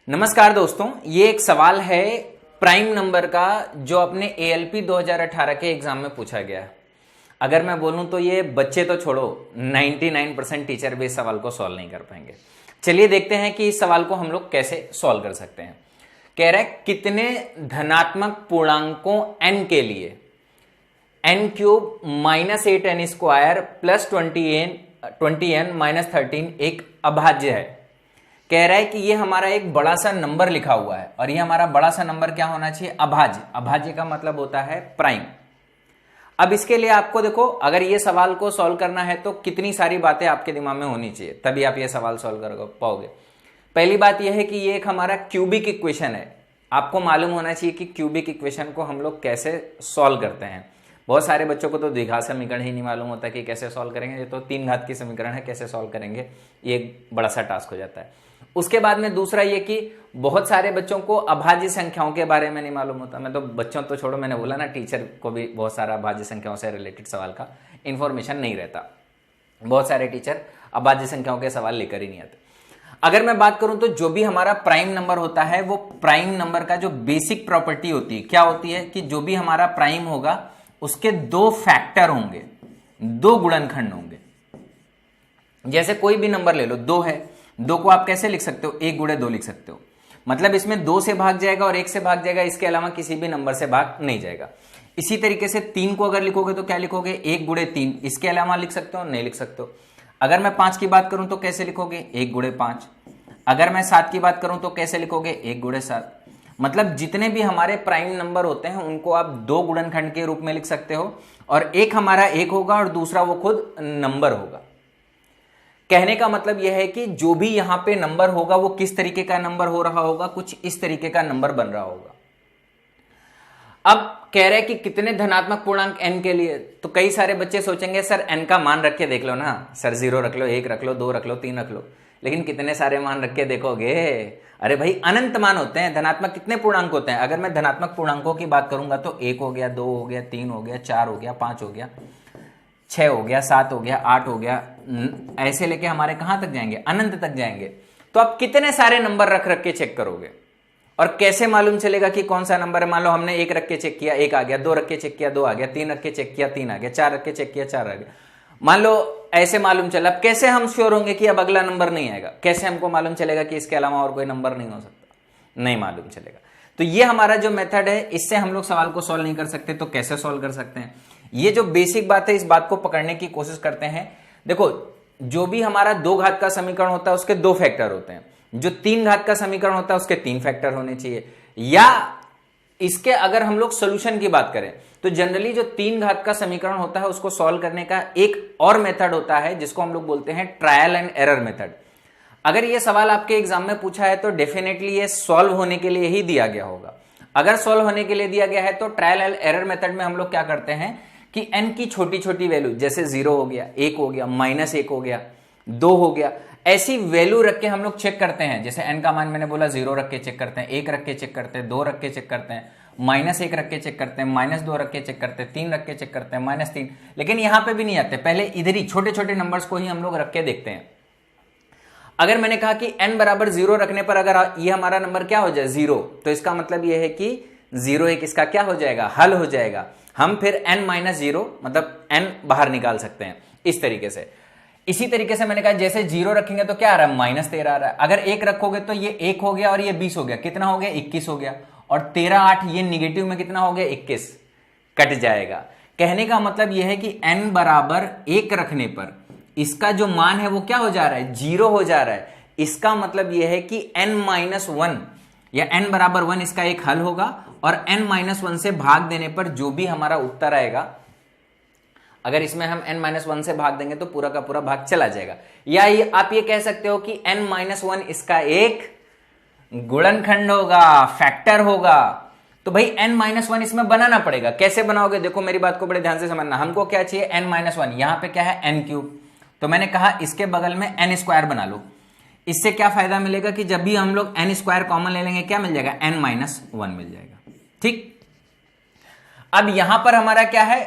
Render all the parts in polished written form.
नमस्कार दोस्तों, ये एक सवाल है प्राइम नंबर का जो अपने एएलपी 2018 के एग्जाम में पूछा गया है। अगर मैं बोलूं तो ये बच्चे तो छोड़ो 99% टीचर भी इस सवाल को सॉल्व नहीं कर पाएंगे। चलिए देखते हैं कि इस सवाल को हम लोग कैसे सॉल्व कर सकते हैं। कह रहा है कितने धनात्मक पूर्णांकों n के लिए n cube minus 8n square plus 20n minus 13 एक अभाज्य है। कह रहा है कि ये हमारा एक बड़ा सा नंबर लिखा हुआ है और ये हमारा बड़ा सा नंबर क्या होना चाहिए? अभाज्य। अभाज्य का मतलब होता है प्राइम। अब इसके लिए आपको देखो, अगर ये सवाल को सॉल्व करना है तो कितनी सारी बातें आपके दिमाग में होनी चाहिए, तभी आप ये सवाल सॉल्व कर पाओगे। पहली बात यह है कि ये एक हमारा क्यूबिक इक्वेशन है। आपको मालूम होना चाहिए कि क्यूबिक इक्वेशन को हम लोग कैसे सॉल्व करते हैं। बहुत सारे बच्चों को तो द्विघात समीकरण ही नहीं मालूम होता कि कैसे सॉल्व करेंगे। ये तो 3 घात की समीकरण है, कैसे सॉल्व करेंगे, ये एक बड़ा सा टास्क हो जाता है। उसके बाद में दूसरा ये कि बहुत सारे बच्चों को अभाज्य संख्याओं के बारे में नहीं मालूम होता। मैं तो बच्चों तो छोड़ो, मैंने बोला ना, टीचर को भी बहुत सारा अभाज्य संख्याओं से रिलेटेड सवाल का इंफॉर्मेशन नहीं रहता। बहुत सारे टीचर अभाज्य संख्याओं के सवाल लेकर ही नहीं आते। अगर मैं बात करूं तो जो भी हमारा प्राइम नंबर होता है, वो प्राइम नंबर का जो बेसिक प्रॉपर्टी होती है क्या होती है कि जो भी हमारा प्राइम होगा उसके 2 फैक्टर होंगे, 2 गुणनखंड होंगे। जैसे कोई भी नंबर ले लो, 2 है, 2 को आप कैसे लिख सकते हो? 1 गुणे 2 लिख सकते हो। मतलब इसमें 2 से भाग जाएगा और 1 से भाग जाएगा, इसके अलावा किसी भी नंबर से भाग नहीं जाएगा। इसी तरीके से 3 को अगर लिखोगे तो क्या लिखोगे? 1 गुणे 3, इसके अलावा लिख सकते हो? नहीं लिख सकते हो। अगर मैं 5 की बात करूं तो कैसे लिखोगे? 1 गुणे 5। अगर मैं 7 की बात करूं तो कैसे लिखोगे? 1 गुणे 7। मतलब जितने भी हमारे प्राइम नंबर होते हैं उनको आप 2 गुणनखंड के रूप में लिख सकते हो, और एक हमारा 1 होगा और दूसरा वो खुद नंबर होगा। कहने का मतलब यह है कि जो भी यहां पे नंबर होगा वो किस तरीके का नंबर हो रहा होगा? कुछ इस तरीके का नंबर बन रहा होगा। अब कह रहे हैं कि कितने धनात्मक पूर्णांक n के लिए, तो कई सारे बच्चे सोचेंगे सर n का मान रख के देख लो ना, सर 0 रख लो, 1 रख लो, 2 रख लो, 3 रख लो, लेकिन कितने सारे मान रख के देखोगे? अरे भाई अनंत मान होते हैं। धनात्मक कितने पूर्णांक होते हैं? अगर मैं धनात्मक पूर्णांकों की बात करूंगा तो 1 हो गया, 2 हो गया, 3 हो गया, 4 हो गया, 5 हो गया, 6 हो गया, 7 हो गया, 8 हो गया, ऐसे लेके हमारे कहां तक जाएंगे? अनंत तक जाएंगे। तो आप कितने सारे नंबर रख रख के चेक करोगे और कैसे मालूम चलेगा कि कौन सा नंबर है? मान लो हमने 1 रख के चेक किया, 1 आ गया, 2 रख के चेक किया, 2 आ गया, 3 रख के चेक किया, 3 आ गया, 4 रख के चेक किया, 4 आ गया। मान लो ऐसे मालूम चला। अब कैसे हम श्योर होंगे कि अब अगला नंबर नहीं आएगा? कैसे हमको मालूम चलेगा कि इसके अलावा और कोई नंबर नहीं हो सकता? नहीं मालूम चलेगा। तो ये हमारा जो मेथड है, इससे हम लोग सवाल को सॉल्व नहीं कर सकते। तो कैसे सॉल्व कर सकते हैं? ये जो बेसिक बात है, इस बात को पकड़ने की कोशिश करते हैं। देखो, जो भी हमारा 2 घात का समीकरण होता है उसके 2 फैक्टर होते हैं। जो 3 घात का समीकरण होता है उसके 3 फैक्टर होने चाहिए। या इसके अगर हम लोग सोल्यूशन की बात करें तो जनरली जो 3 घात का समीकरण होता है उसको सॉल्व करने का एक और मेथड होता है जिसको हम लोग बोलते हैं ट्रायल एंड एरर मेथड। अगर ये सवाल आपके एग्जाम में पूछा है तो डेफिनेटली ये सॉल्व होने के लिए ही दिया गया होगा। अगर सॉल्व होने के लिए दिया गया है तो ट्रायल एंड एरर मेथड में हम लोग क्या करते हैं कि n की छोटी छोटी वैल्यू, जैसे 0 हो गया, 1 हो गया, -1 हो गया, 2 हो गया, ऐसी वैल्यू रख के हम लोग चेक करते हैं। जैसे n का मान मैंने बोला 0 रख के चेक करते हैं, 1 रख के चेक करते हैं, 2 रख के चेक करते हैं, -1 रख के चेक करते हैं, -2 रख के चेक करते हैं, 3 रख के चेक करते हैं, -3। लेकिन यहां पे भी नहीं आते, पहले इधर ही छोटे छोटे नंबर्स को ही हम लोग रख के देखते हैं। अगर मैंने कहा कि n बराबर 0 रखने पर अगर ये हमारा नंबर क्या हो जाए? 0, तो इसका मतलब यह है कि 0 एक इसका क्या हो जाएगा? हल हो जाएगा। हम फिर n-0 मतलब n बाहर निकाल सकते हैं इस तरीके से। इसी तरीके से मैंने कहा जैसे 0 रखेंगे तो क्या आ रहा है? -13 आ रहा है। अगर 1 रखोगे तो ये 1 हो गया और ये 20 हो गया। कितना हो गया? 21 हो गया। और 13, 8 ये निगेटिव में कितना हो गया? 21 कट जाएगा। कहने का मतलब यह है कि n बराबर 1 रखने पर इसका जो मान है वो क्या हो जा रहा है? 0 हो जा रहा है। इसका मतलब यह है कि n-1 या n बराबर 1 इसका एक हल होगा और n-1 से भाग देने पर जो भी हमारा उत्तर आएगा, अगर इसमें हम n-1 से भाग देंगे तो पूरा का पूरा भाग चला जाएगा। या आप ये कह सकते हो कि n-1 इसका एक गुणनखंड होगा, फैक्टर होगा। तो भाई n-1 इसमें बनाना पड़ेगा। कैसे बनाओगे? देखो मेरी बात को बड़े ध्यान से समझना। हमको क्या चाहिए? n-1। यहां पे क्या है? n cube. तो मैंने कहा इसके बगल में n स्क्वायर बना लो। इससे क्या फायदा मिलेगा कि जब भी हम लोग n स्क्वायर कॉमन ले लेंगे क्या मिल जाएगा? n-1 मिल जाएगा। ठीक। अब यहां पर हमारा क्या है?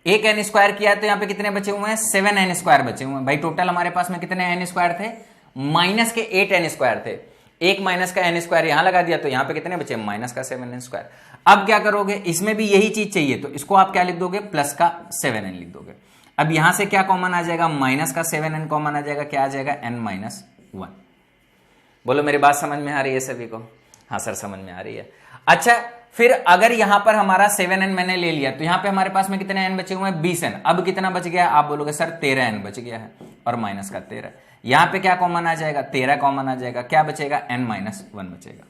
एक n स्क्वायर किया तो यहां पे कितने बचे हुए हैं? 7n स्क्वायर बचे हुए हैं। भाई टोटल हमारे पास में कितने n स्क्वायर थे? -8n स्क्वायर थे। एक माइनस का एन स्क्वायर यहां लगा दिया तो यहां पे कितने बचे, माइनस का 7n²। अब क्या करोगे, इसमें भी यही चीज चाहिए तो इसको आप क्या लिख दोगे, प्लस का 7n लिख दोगे। अब यहां से क्या कॉमन आ जाएगा, माइनस का 7n कॉमन आ जाएगा, क्या आ जाएगा, n-1। बोलो मेरी बात समझ में आ रही है सभी को? हाँ सर समझ में आ रही है। अच्छा फिर अगर यहां पर हमारा 7n मैंने ले लिया तो यहां पे हमारे पास में कितने n बचे हुए हैं, 20n। अब कितना बच गया, आप बोलोगे सर 13n बच गया है और माइनस का 13। यहां पे क्या कॉमन आ जाएगा, 13 कॉमन आ जाएगा, क्या बचेगा, n-1 बचेगा।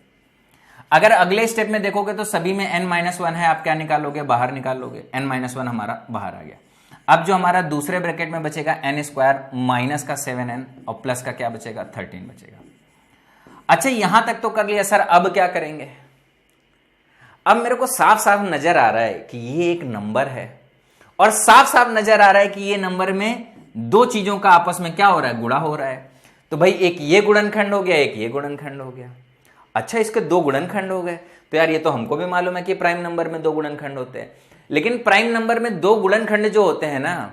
अगर अगले स्टेप में देखोगे तो सभी में n-1 है, आप क्या निकालोगे, बाहर निकालोगे, n-1 हमारा बाहर आ गया। अब जो हमारा दूसरे ब्रैकेट में बचेगा n² माइनस का 7n और प्लस का क्या बचेगा, 13 बचेगा। अच्छा यहां तक तो कर लिया सर, अब क्या करेंगे। अब मेरे को साफ साफ नजर आ रहा है कि ये एक नंबर है और साफ साफ नजर आ रहा है कि ये नंबर में दो चीजों का आपस में क्या हो रहा है, गुणा हो रहा है। तो भाई एक ये गुणनखंड हो गया, एक ये गुणनखंड हो गया। अच्छा इसके दो गुणनखंड हो गए तो यार ये तो हमको भी मालूम है कि प्राइम नंबर में दो गुणनखंड होते हैं, लेकिन प्राइम नंबर में दो गुणनखंड जो होते हैं ना,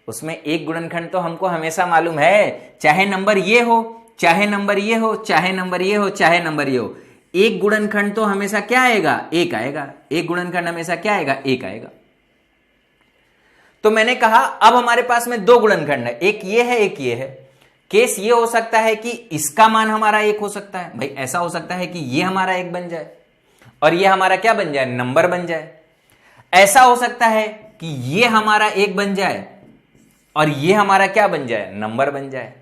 उसमें एक गुणनखंड तो हमको हमेशा मालूम है, चाहे नंबर ये हो, चाहे नंबर ये हो, चाहे नंबर ये हो, चाहे नंबर ये हो, एक गुणनखंड तो हमेशा क्या आएगा, एक आएगा। एक गुणनखंड हमेशा क्या आएगा, एक आएगा। तो मैंने कहा अब हमारे पास में दो गुणनखंड है, एक ये है एक ये है। केस ये हो सकता है कि इसका मान हमारा एक हो सकता है, भाई ऐसा हो सकता है कि ये हमारा एक बन जाए और ये हमारा क्या बन जाए, नंबर बन जाए। ऐसा हो सकता है कि ये हमारा एक बन जाए और ये हमारा क्या बन जाए, नंबर बन जाए।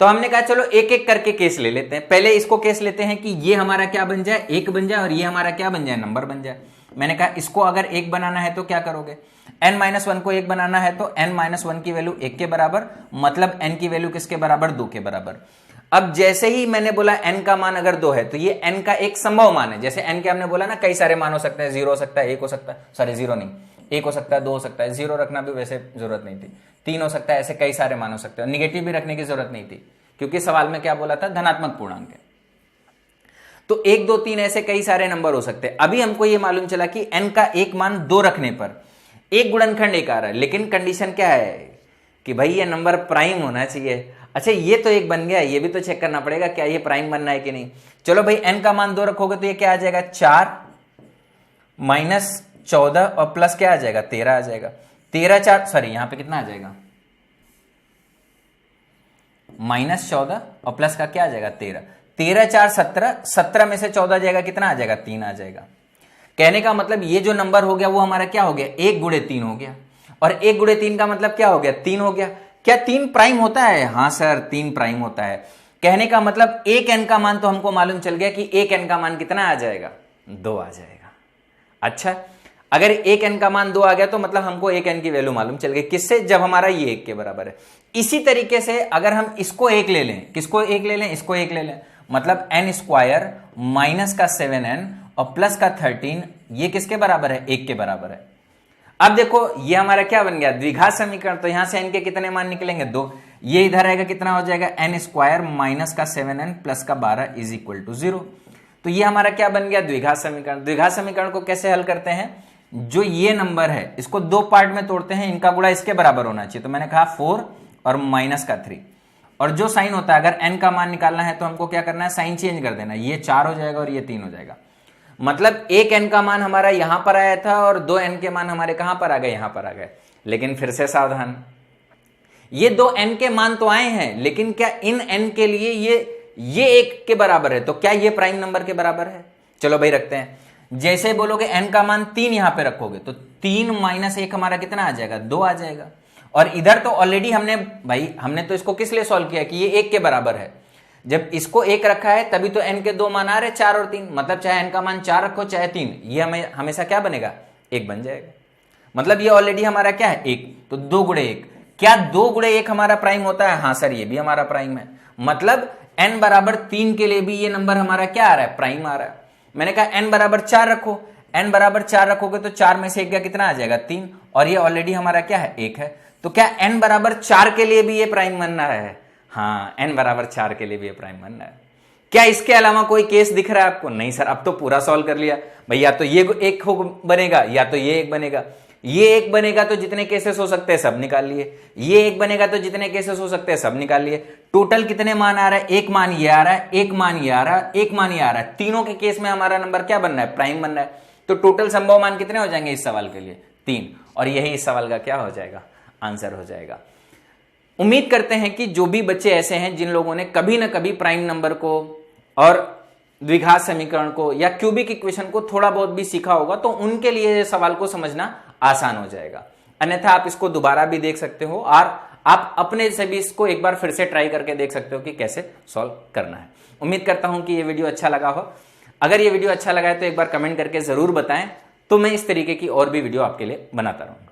तो हमने कहा चलो एक एक करके केस ले लेते हैं। पहले इसको केस लेते हैं कि ये हमारा क्या बन जाए, एक बन जाए और ये हमारा क्या बन जाए, नंबर बन जाए। मैंने कहा इसको अगर एक बनाना है तो क्या करोगे, n-1 को एक बनाना है तो n-1 की वैल्यू एक के बराबर, मतलब n की वैल्यू किसके बराबर, 2 के बराबर। अब जैसे ही मैंने बोला n का मान अगर 2 है तो ये n का एक संभव मान है। जैसे n के हमने बोला ना कई सारे मान हो सकते हैं, 0 हो सकता है, 1 हो सकता है, सॉरी 0 नहीं, 1 हो सकता है, 2 हो सकता है, 0 रखना भी वैसे जरूरत नहीं थी, 3 हो सकता है, ऐसे कई सारे मान हो सकते हैं। निगेटिव भी रखने की जरूरत नहीं थी क्योंकि सवाल में क्या बोला था, धनात्मक पूर्णांक है। तो 1 2 3 ऐसे कई सारे नंबर हो सकते हैं। अभी हमको ये मालूम चला कि n का एक मान 2 रखने पर एक गुणनखंड एक आ रहा है, लेकिन कंडीशन क्या है कि भाई ये नंबर प्राइम होना चाहिए। अच्छा ये तो एक बन गया, ये भी तो चेक करना पड़ेगा क्या ये प्राइम बनना है कि नहीं। चलो भाई n का मान 2 रखोगे तो ये क्या आ जाएगा, 4 माइनस 14 और प्लस क्या आ जाएगा, 13 आ जाएगा। 13 4 सॉरी यहां पे कितना आ जाएगा, माइनस 14 और प्लस का क्या आ जाएगा, 13। 13 4 17, 17 में से 14 जाएगा, कितना आ जाएगा, 3 आ जाएगा। कहने का मतलब ये जो नंबर हो गया वो हमारा क्या हो गया, 1 गुणे 3 हो गया। और 1 गुणे 3 का मतलब क्या हो गया, 3 हो गया। क्या 3 प्राइम होता है, हाँ सर 3 प्राइम होता है। कहने का मतलब एक n का मान तो हमको मालूम चल गया कि एक n का मान कितना आ जाएगा, 2 आ जाएगा। अच्छा अगर एक n का मान 2 आ गया तो मतलब हमको एक n की वैल्यू मालूम चल गई, किससे, जब हमारा ये 1 के बराबर है। इसी तरीके से अगर हम इसको एक ले लें, किसको एक ले लें, इसको एक ले लें, मतलब n² माइनस का 7n और प्लस का 13, ये किसके बराबर है, 1 के बराबर है। अब देखो ये हमारा क्या बन गया, द्विघात समीकरण। तो यहां से n के कितने मान निकलेंगे, 2। ये इधर आएगा, कितना हो जाएगा, n² माइनस का 7n प्लस का 12 इज इक्वल टू 0। तो ये हमारा क्या बन गया, द्विघात समीकरण। द्विघात समीकरण को कैसे हल करते हैं, जो ये नंबर है इसको 2 पार्ट में तोड़ते हैं, इनका गुणा इसके बराबर होना चाहिए। तो मैंने कहा 4 और माइनस का 3, और जो साइन होता है अगर n का मान निकालना है तो हमको क्या करना है, साइन चेंज कर देना। ये 4 हो जाएगा और ये 3 हो जाएगा। मतलब एक n का मान हमारा यहां पर आया था और 2 n के मान हमारे कहां पर आ गए, यहां पर आ गए। लेकिन फिर से सावधान, ये 2 n के मान तो आए हैं, लेकिन क्या इन n के लिए ये 1 के बराबर है, तो क्या ये प्राइम नंबर के बराबर है। चलो भाई रखते हैं। जैसे बोलोगे n का मान 3 यहां पे रखोगे तो 3 माइनस 1 हमारा कितना आ जाएगा, 2 आ जाएगा। और इधर तो ऑलरेडी हमने तो इसको किस लिए सॉल्व किया कि ये 1 के बराबर है। जब इसको 1 रखा है तभी तो n के 2 मान आ रहे, 4 और 3, मतलब चाहे n का मान 4 रखो चाहे 3, ये हमें हमेशा क्या बनेगा, 1 बन जाएगा। मतलब ये ऑलरेडी हमारा क्या है, 1। तो 2 गुणे 1, क्या 2 गुणे 1 हमारा प्राइम होता है, हाँ सर ये भी हमारा प्राइम है। मतलब n बराबर 3 के लिए भी ये नंबर हमारा क्या आ रहा है, प्राइम आ रहा है। मैंने कहा n बराबर 4 रखो, n बराबर 4 रखोगे तो 4 में से 1 का कितना आ जाएगा, 3, और ये ऑलरेडी हमारा क्या है, 1 है। तो क्या n बराबर 4 के लिए भी ये प्राइम बनना है, हाँ n बराबर 4 के लिए भी ये प्राइम बनना है। क्या इसके अलावा कोई केस दिख रहा है आपको, नहीं सर अब तो पूरा सॉल्व कर लिया भाई, या तो ये 1 बनेगा या तो ये 1 बनेगा। ये एक बनेगा तो जितने केसेस हो सकते हैं सब निकाल लिए, ये एक बनेगा तो जितने केसेस हो सकते हैं सब निकाल लिए। टोटल कितने मान आ रहा है? एक मान ये आ रहा है, एक मान ये आ रहा है, एक मान ये आ रहा है। तीनों के केस में हमारा नंबर क्या बन रहा है? प्राइम बन रहा है। तो टोटल संभव मान कितने हो जाएंगे इस सवाल के लिए? 3। और यही इस सवाल का क्या हो जाएगा? आंसर हो जाएगा। उम्मीद करते हैं कि जो भी बच्चे ऐसे हैं जिन लोगों ने कभी ना कभी प्राइम नंबर को और द्विघात समीकरण को या क्यूबिक इक्वेशन को थोड़ा बहुत भी सीखा होगा तो उनके लिए सवाल को समझना आसान हो जाएगा। अन्यथा आप इसको दोबारा भी देख सकते हो और आप अपने से भी इसको एक बार फिर से ट्राई करके देख सकते हो कि कैसे सॉल्व करना है। उम्मीद करता हूं कि ये वीडियो अच्छा लगा हो। अगर ये वीडियो अच्छा लगा है तो एक बार कमेंट करके जरूर बताएं, तो मैं इस तरीके की और भी वीडियो आपके लिए बनाता रहूं।